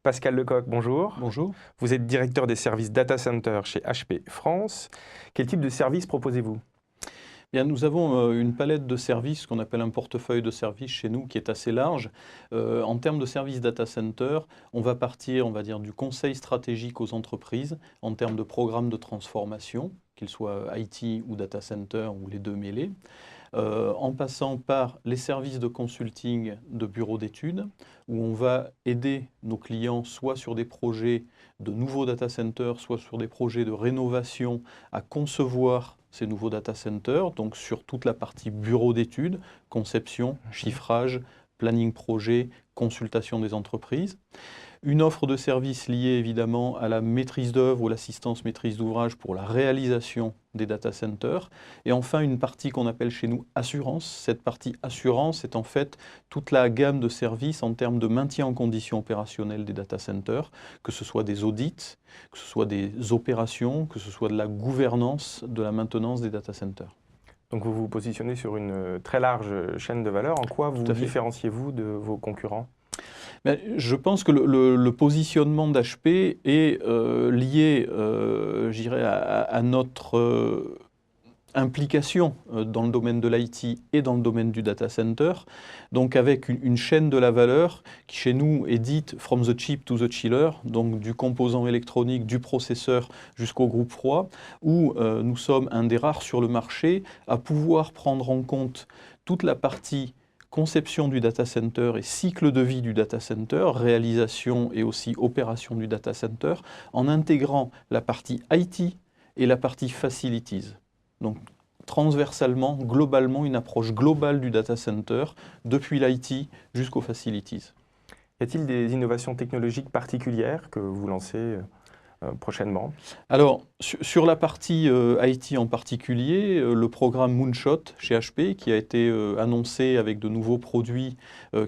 Pascal Lecoq, bonjour. Bonjour. Vous êtes directeur des services data center chez HP France. Quel type de service proposez-vous ? Bien, nous avons une palette de services qu'on appelle un portefeuille de services chez nous qui est assez large. En termes de services data center, on va partir, on va dire, du conseil stratégique aux entreprises en termes de programmes de transformation, qu'ils soient IT ou data center ou les deux mêlés. En passant par les services de consulting de bureaux d'études, où on va aider nos clients soit sur des projets de nouveaux data centers, soit sur des projets de rénovation à concevoir ces nouveaux data centers, donc sur toute la partie bureau d'études, conception, chiffrage, planning projet, consultation des entreprises. Une offre de services liée évidemment à la maîtrise d'œuvre ou l'assistance maîtrise d'ouvrage pour la réalisation des data centers. Et enfin, une partie qu'on appelle chez nous assurance. Cette partie assurance est en fait toute la gamme de services en termes de maintien en condition opérationnelle des data centers, que ce soit des audits, que ce soit des opérations, que ce soit de la gouvernance de la maintenance des data centers. Donc vous vous positionnez sur une très large chaîne de valeur. En quoi vous différenciez-vous de vos concurrents ? Je pense que le positionnement d'HP est lié, je dirais, à notre implication dans le domaine de l'IT et dans le domaine du data center, donc avec une chaîne de la valeur qui chez nous est dite « from the chip to the chiller », donc du composant électronique, du processeur jusqu'au groupe froid, où nous sommes un des rares sur le marché à pouvoir prendre en compte toute la partie conception du data center et cycle de vie du data center, réalisation et aussi opération du data center, en intégrant la partie IT et la partie facilities. Donc transversalement, globalement, une approche globale du data center, depuis l'IT jusqu'aux facilities. Y a-t-il des innovations technologiques particulières que vous lancez prochainement? Alors, sur la partie IT en particulier, le programme Moonshot chez HP, qui a été annoncé avec de nouveaux produits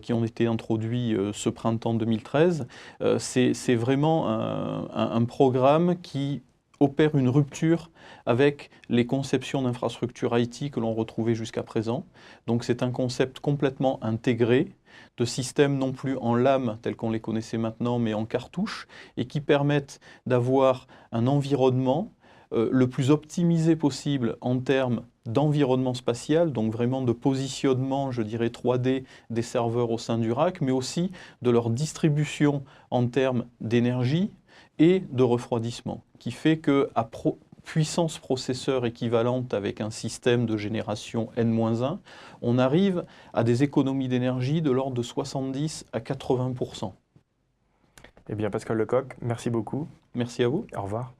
qui ont été introduits ce printemps 2013, c'est vraiment un programme qui opère une rupture avec les conceptions d'infrastructures IT que l'on retrouvait jusqu'à présent. Donc c'est un concept complètement intégré, de systèmes non plus en lame tels qu'on les connaissait maintenant, mais en cartouche, et qui permettent d'avoir un environnement le plus optimisé possible en termes d'environnement spatial, donc vraiment de positionnement, je dirais 3D des serveurs au sein du rack, mais aussi de leur distribution en termes d'énergie et de refroidissement, qui fait qu'à puissance processeur équivalente avec un système de génération N-1, on arrive à des économies d'énergie de l'ordre de 70 à 80%. Eh bien, Pascal Lecoq, merci beaucoup. Merci à vous. Au revoir.